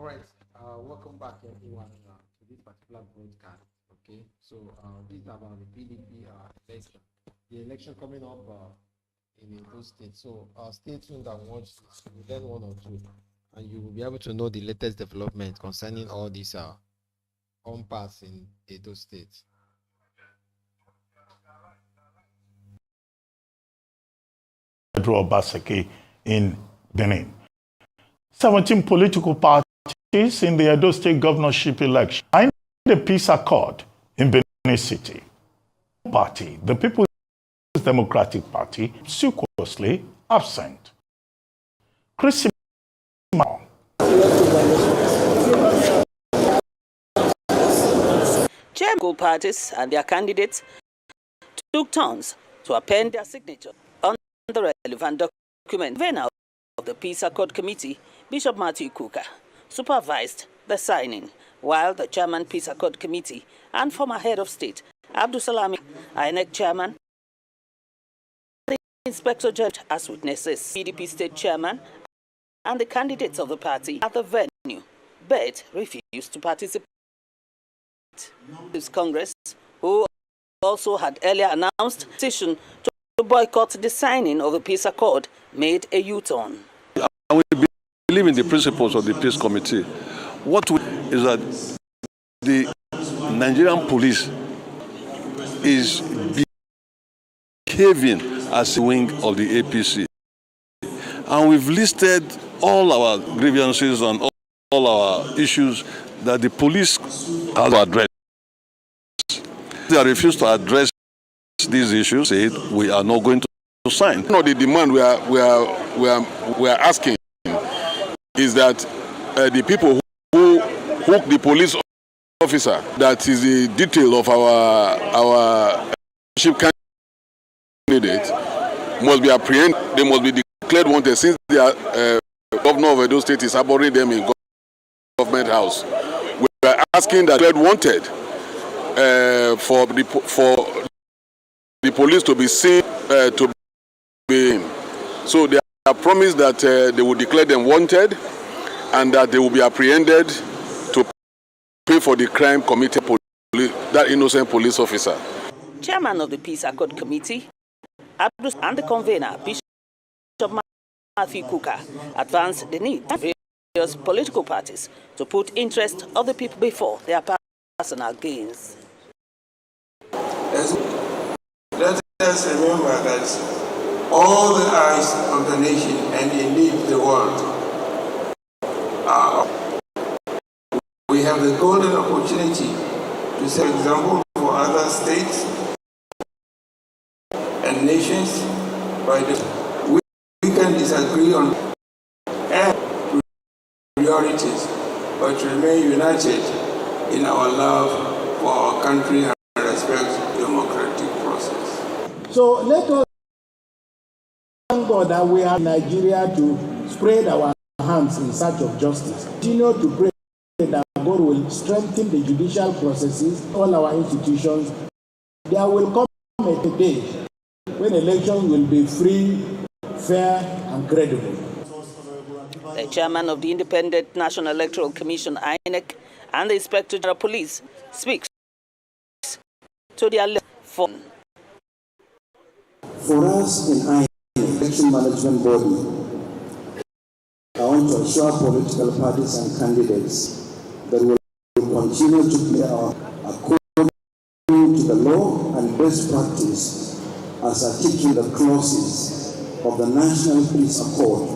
All right, welcome back everyone to this particular broadcast. Okay, so this is about the PDP election. The election coming up in those states. So stay tuned and watch this. Then one or two, and you will be able to know the latest development concerning all these on-pass in those states. Obaseki in Benin. 17 political parties in the Edo State governorship election signed the peace accord in Benin City. Party, the People's Democratic Party, conspicuously absent. Chrissy Chairman parties and their candidates took turns to append their signature on the relevant document. Vener of the Peace Accord Committee, Bishop Matthew Kuka, supervised the signing, while the Chairman Peace Accord Committee and former head of state, Abdul Salami, INEC Chairman, the Inspector General as witnesses, PDP State Chairman, and the candidates of the party at the venue, but refused to participate. This Congress, who also had earlier announced decision to boycott the signing of the peace accord, made a U-turn. And we believe in the principles of the peace committee. What is that the Nigerian police is behaving as a wing of the APC. And we've listed all our grievances and all our issues that the police has to address. They refuse to address these issues, said we are not going to sign. No, the demand we are asking is that the people who hook the police officer, that is the detail of our ship candidate, must be apprehended. They must be declared wanted, since the governor of Edo State is harboring them in government house. We are asking that declared wanted for the police to be seen to be in. So they are promised that they will declare them wanted and that they will be apprehended to pay for the crime committed by that innocent police officer. Chairman of the Peace Accord Committee, Abdus, and the convener, Bishop Matthew Kuka, advanced the need of various political parties to put interest of the people before their personal gains. Let us remember that all the eyes of the nation and indeed the world are. We have the golden opportunity to set an example for other states and nations. We can disagree on priorities, but remain united in our love for our country and respect the democratic process. So let us thank God that we have Nigeria to spread our hands in search of justice. Continue to pray that God will strengthen the judicial processes, all our institutions. There will come a day when elections will be free, fair, and credible. The chairman of the Independent National Electoral Commission, INEC, and the Inspector General of Police speaks to their phone. For us in INEC, election management body, I want to assure political parties and candidates that we will continue to play according to the law and best practice as articulated the clauses of the National Peace Accord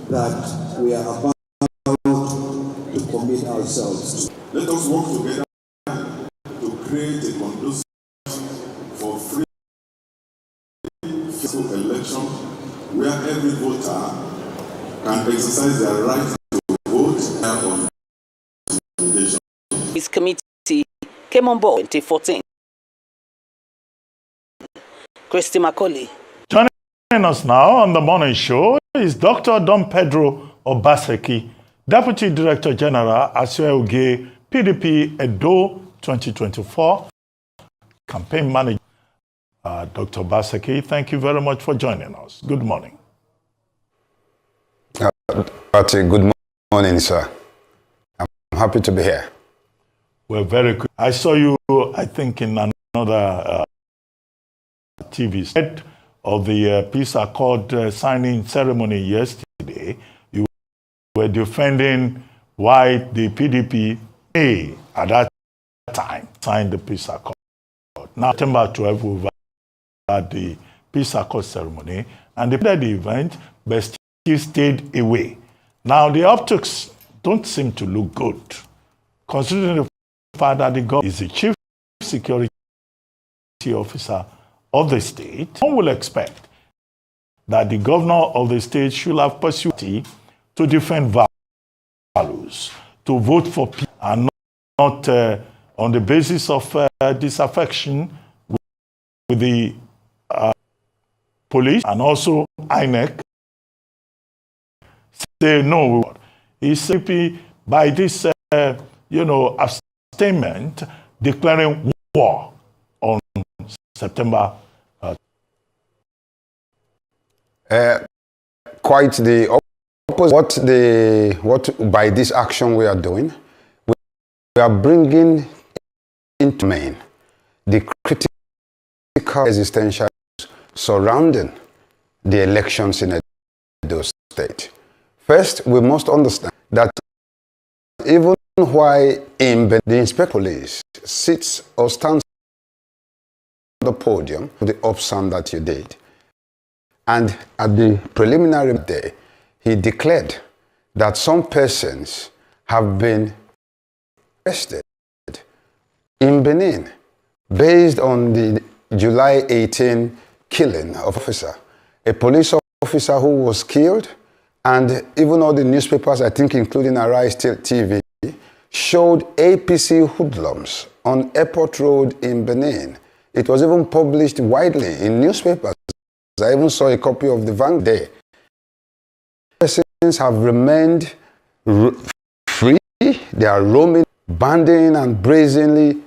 that we are about to commit ourselves to. Let us work together to create a conducive for free peaceful election where every voter can exercise their right to vote on intimidation. This committee came on board in 2014. Christy Macaulay. Joining us now on the morning show is Dr. Don Pedro Obaseki, Deputy Director General, Asuoge, PDP Edo 2024 Campaign Manager. Dr. Obaseki, thank you very much for joining us. Good morning. Good morning, sir. happy to be here. Well, very good. I saw you, I think, in another TV set of the peace accord signing ceremony yesterday. You were defending why the PDP at that time signed the peace accord. Now, September 12, we've had the peace accord ceremony, and they did the event, but still stayed away. Now, the optics don't seem to look good, considering the fact that the government is the chief security officer of the state. One will expect that the governor of the state should have pursued to defend values, to vote for peace, and not on the basis of disaffection with the police and also INEC. Say no. He's simply by this, abstainment, declaring war on September. Quite the opposite. What by this action we are doing, we are bringing into main the critical existential surrounding the elections in Edo State. First, we must understand that even while the inspector police sits or stands on the podium for the option that you did, and at the preliminary day, he declared that some persons have been arrested in Benin based on the July 18 killing of officer, a police officer who was killed, and even all the newspapers, I think including Arise TV, showed APC hoodlums on Airport Road in Benin. It was even published widely in newspapers. I even saw a copy of the Vanguard there. Persons have remained free. They are roaming, banding and brazenly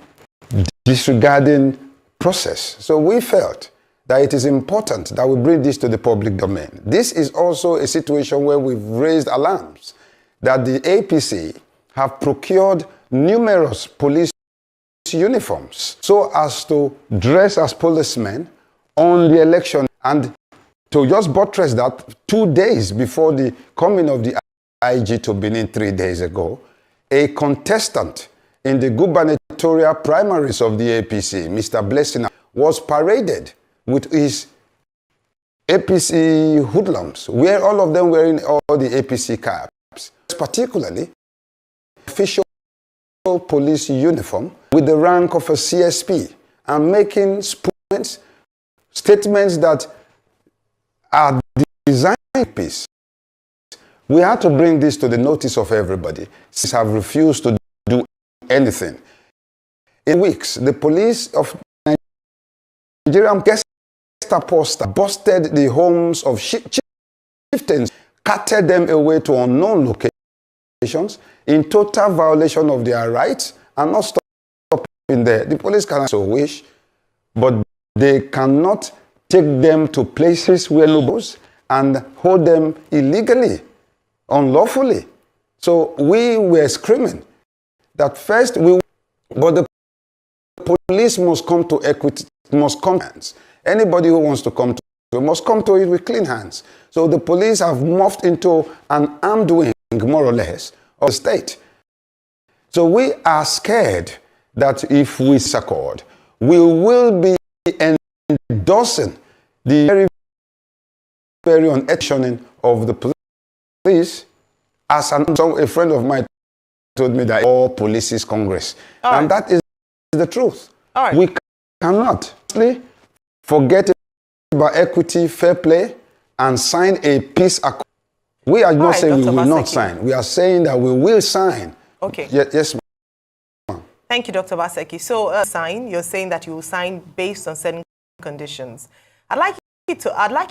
disregarding process. So we felt that it is important that we bring this to the public domain. This is also a situation where we've raised alarms that the APC have procured numerous police uniforms so as to dress as policemen on the election. And to just buttress that, 2 days before the coming of the IG to Benin 3 days ago, a contestant in the gubernatorial primaries of the APC, Mr. Blessing, was paraded with his APC hoodlums, where all of them wearing all the APC caps, particularly official police uniform with the rank of a CSP, and making statements that are designed for peace. We had to bring this to the notice of everybody, since have refused to do anything. In weeks, the police of Nigerian busted the homes of chieftains, carted them away to unknown locations in total violation of their rights, and not stopping there. The police can so wish, but they cannot take them to places where nobodies and hold them illegally, unlawfully. So we were screaming that first but the police must come to equity, must come hands. Anybody who wants to come to it must come to it with clean hands. So the police have morphed into an armed wing, more or less, of the state. So we are scared that if we accord, we will be endorsing the very, very unactioning of the police. As a friend of mine told me that all police is Congress. And that is the truth. We cannot forget about equity, fair play, and sign a peace accord. We are not saying we will not sign. We are saying that we will sign. Okay. Yes, ma'am. Thank you, Dr. Obaseki. So, you're saying that you will sign based on certain conditions. I'd like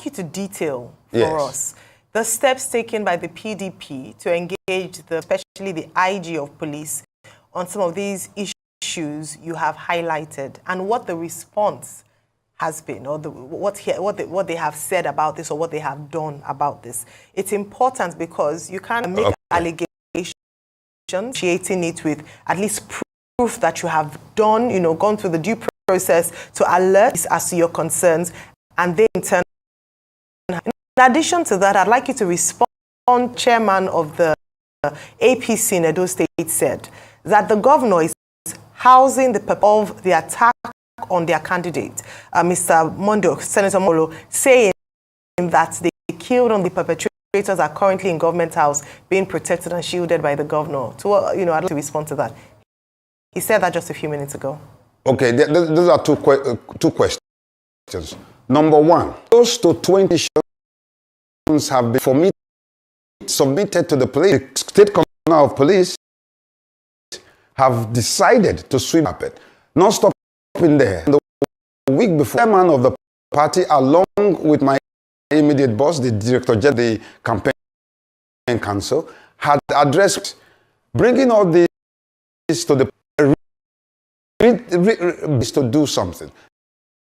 you to detail for us the steps taken by the PDP to engage especially the IG of police on some of these issues you have highlighted, and what the response has been, or what they have said about this, or what they have done about this. It's important because you can't make allegations initiating it with at least proof that you have done, gone through the due process to alert as to your concerns, and they in turn. In addition to that, I'd like you to respond. Chairman of the APC in Edo State said that the governor is housing the purpose of the attack on their candidate, Mr. Mondo, Senator Molo, saying that the killed on the perpetrators are currently in government house being protected and shielded by the governor. So, I'd like to respond to that. He said that just a few minutes ago. Okay, those are two questions. Number one, close to 20 shows have been submitted to the police. The State Commissioner of Police have decided to sweep up it. Not stopping there. The week before, the chairman of the party, along with my immediate boss, the director general of the campaign council, had addressed bringing all this to the to do something.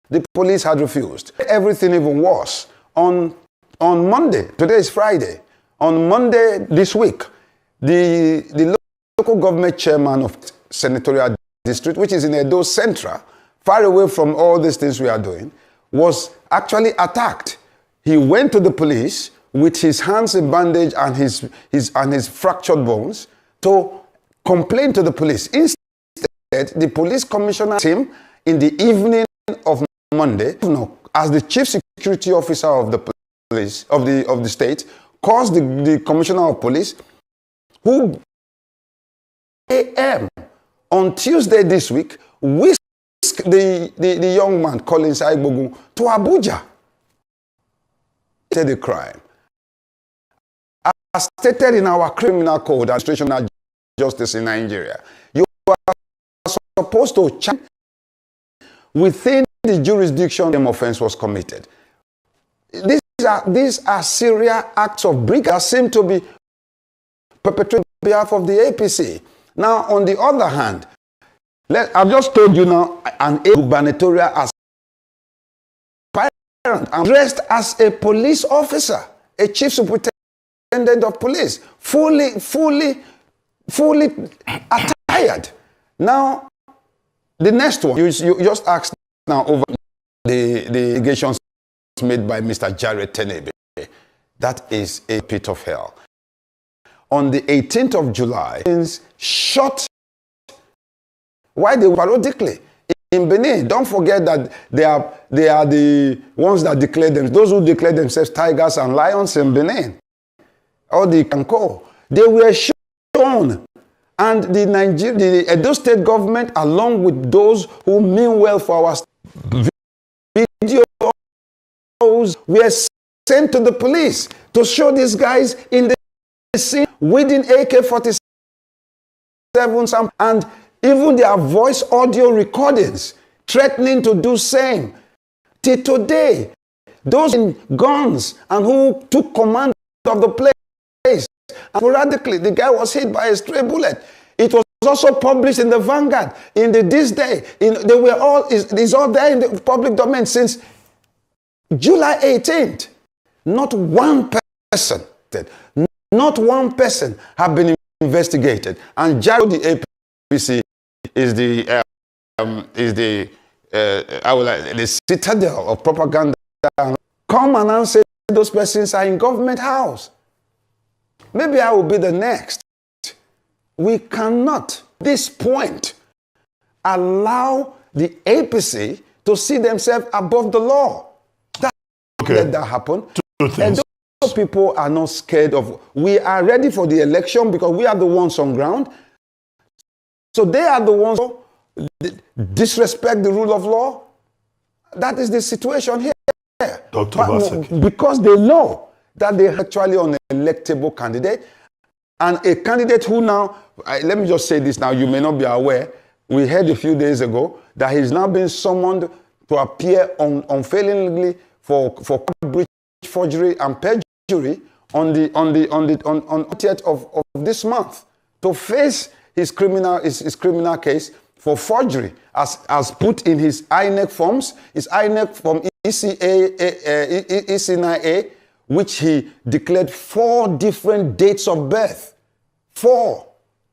The police had refused. Everything even worse. On Monday, today is Friday, on Monday this week, the local government chairman of senatorial district, which is in Edo Central, far away from all these things we are doing, was actually attacked. He went to the police with his hands in bandage and his fractured bones to complain to the police. Instead, the police commissioner him in the evening of Monday, as the chief security officer of the police of the state, calls the commissioner of police, who AM on Tuesday this week whisked the young man Collins Aigbogun to Abuja. The crime, as stated in our criminal code, administration justice in Nigeria, you are supposed to check within the jurisdiction the offense was committed. These are serious acts of breach that seem to be perpetrated on behalf of the APC. Now, on the other hand, I've just told you now, an gubernatorial aspirant dressed as a police officer, a chief superintendent of police, fully attired. Now, the next one, you just asked now over the allegations made by Mr. Jared Tenebe. That is a pit of hell. On the 18th of July, shot, why they parodically in Benin. Don't forget that they are the ones that declare them, those who declare themselves tigers and lions in Benin, or the Kanko. They were shown, and the Edo State government, along with those who mean well for our videos, were sent to the police to show these guys in the scene within AK-47s and even their voice audio recordings threatening to do same. Till today, those in guns and who took command of the place, and sporadically the guy was hit by a stray bullet. It was also published in the Vanguard in this day. They were all it's all there in the public domain since July 18th. Not one person have been investigated. And Jared, the APC is the citadel of propaganda. Come and answer those persons are in government house. Maybe I will be the next. We cannot, at this point, allow the APC to see themselves above the law. Let that happen. And those people are not scared of. We are ready for the election because we are the ones on ground. So they are the ones who disrespect the rule of law. That is the situation here. Dr. Obaseki. Because they know that they're actually an electable candidate. And a candidate who now, let me just say this now, you may not be aware, we heard a few days ago that he's now been summoned to appear unfailingly for breach, forgery, and perjury on the 30th of this month to face his criminal case for forgery as put in his INEC forms, his INEC form EC9A, which he declared 4 different dates of birth. 4.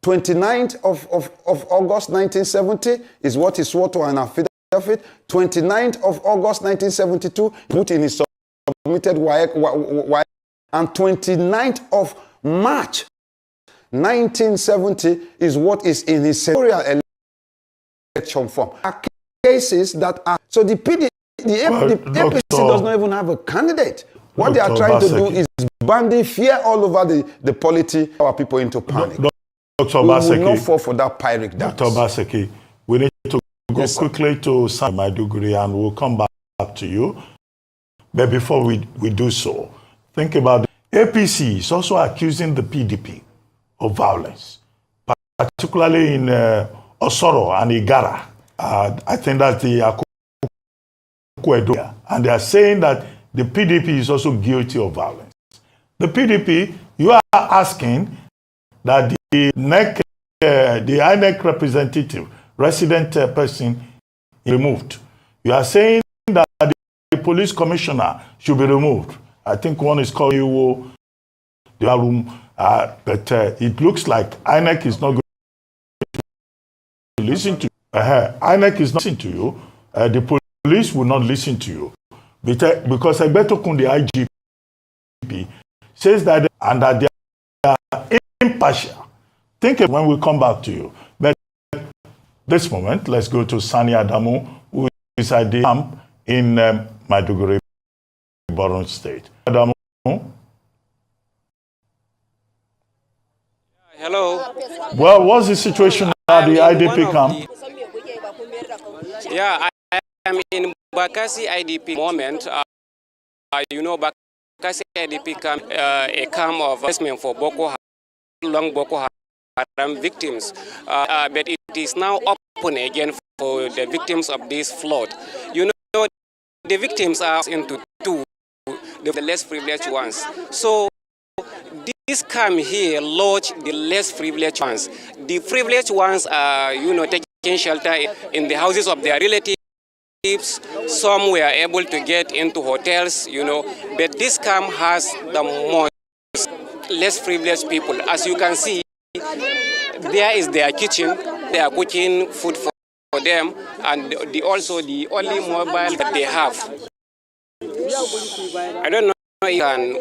29th of August 1970 is what he swore to an affidavit. 29th of August 1972 put in his submitted WAEC, and 29th of March 1970 is what is in his senatorial election form. Are cases that are so the APC does not even have a candidate. What they are trying to do is bandy fear all over the polity, our people into panic. Dr. Obaseki, we will not fall for that pyrrhic dance. Dr. Obaseki, we need to go quickly to San Maiduguri and we'll come back to you. But before we do so, think about the APC is also accusing the PDP of violence, particularly in Osoro and Igara. I think that's the Akukwedo. And they are saying that the PDP is also guilty of violence. The PDP, you are asking that the INEC representative, resident person, is removed. You are saying that the police commissioner should be removed. I think one is called you, but it looks like INEC is not going to listen to you. INEC is not listening to you. The police will not listen to you. Because Egbeto the IGP says that and that they are impartial. Think when we come back to you. But this moment, let's go to Sani Adamu, who is at the camp in Maiduguri, Borno State. Adamu. Hello. Well, what's the situation at the IDP camp? Yeah, I am in Bakasi IDP moment. You know, Bakasi IDP camp, a camp of investment for Boko Haram victims. But it is now open again for the victims of this flood. You know, the victims are into two, the less privileged ones. So this camp here lodge the less privileged ones. The privileged ones are, you know, taking shelter in the houses of their relatives. Some were able to get into hotels, you know, but this camp has the most less privileged people. As you can see, there is their kitchen. They are cooking food for them, and also the only mobile that they have. I don't know if you can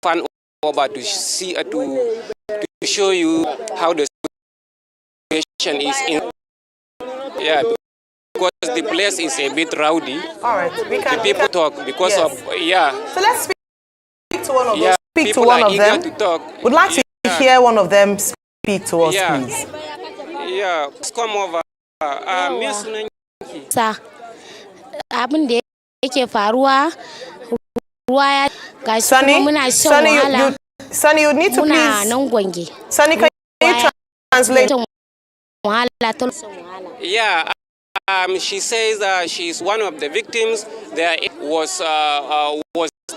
fan over to see to show you how the situation is in. Yeah, because the place is a bit rowdy. All right, the people talk because of So let's speak to one of them. Speak to people one are of eager them. to talk. Would like to hear one of them speak to us, please. Yeah, come over. Sa abin da yake faruwa ruwa ya gashi kuma muna shan wahala. Sunny, you need to please. Sunny, can you translate? Yeah, she says she's one of the victims. There was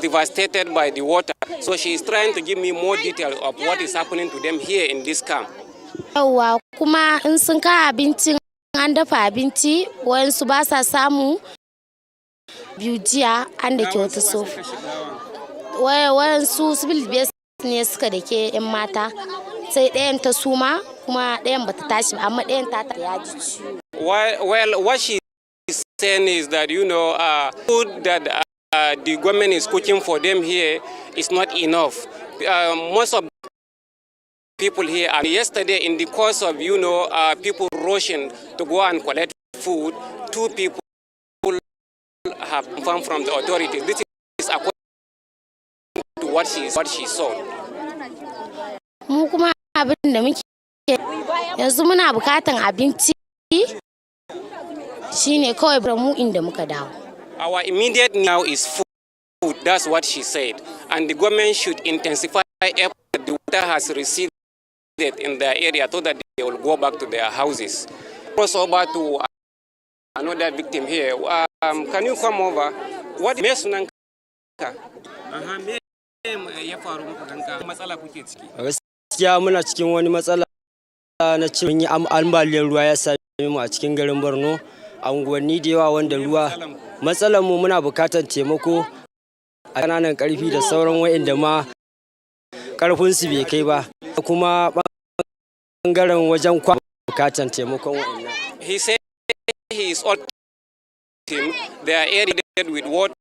devastated by the water. So she's trying to give me more details of what is happening to them here in this camp. Yawwa kuma in sun ka abincin an dafa abinci wayansu ba sa samu biyu jiya an da kyauta so. Wayansu civil defense ne suka dake yan mata sai ɗayan ta suma kuma ɗayan bata tashi ba amma ɗayan ta ya ji ciwo. Well, what she is saying is that, you know, food that the government is cooking for them here is not enough. Most of people here, and yesterday in the course of, you know, people rushing to go and collect food, 2 people have confirmed from the authorities. This is according to what she saw. Mu kuma abin da muke yanzu muna bukatan abinci shine kawai bar mu inda muka dawo. Our immediate now is food. That's what she said. And the government should intensify effort that the water has received in their area so that they will go back to their houses. Cross over to another victim here. Can you come over? What is sunanka? Ya faru muku danka matsala kuke ciki. Gaskiya muna cikin wani matsala na cikin ambaliyar ruwa ya same mu a cikin garin Borno. Unguwanni da yawa wanda ruwa matsalar mu muna bukatar taimako a kananan karfi da sauran wayanda ma karfin su bai kai ba kuma bangaren wajen bukatan taimakon wa'annan. He said he is all team. They are irrigated with water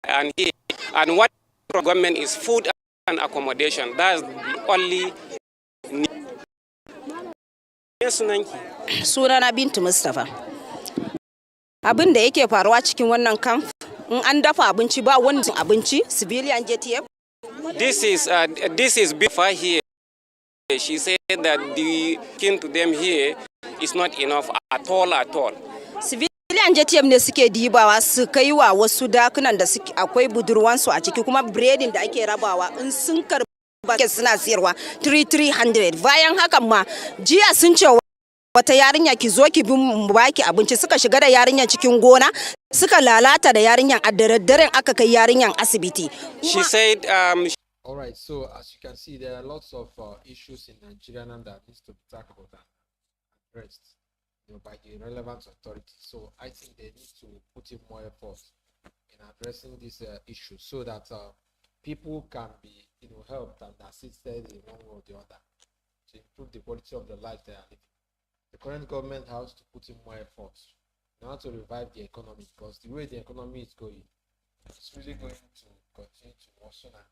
and what government is food and accommodation. That's the only need. Sunana Bintu Mustapha. Abin da yake faruwa cikin wannan camp in an dafa abinci ba wani abinci civilian JTF. This is before here. She said that the kin to them here is not enough at all. Civilian JTF ne suke dibawa su kai wa wasu dakunan da akwai budurwansu a ciki kuma breading da ake rabawa in sun karba suna siyarwa 300. Bayan hakan ma jiya sun ce wata yarinya ki zo ki bin baki abinci suka shiga da yarinyan cikin gona suka lalata da yarinyan a daddaren aka kai yarinyan asibiti. She said all right, so as you can see, there are lots of issues in Nigeria now that needs to be tackled and addressed, by the relevant authorities. So I think they need to put in more effort in addressing these issues so that people can be, helped and assisted in one way or the other to improve the quality of the life they are living. The current government has to put in more effort in order to revive the economy, because the way the economy is going, it's really going to continue to worsen.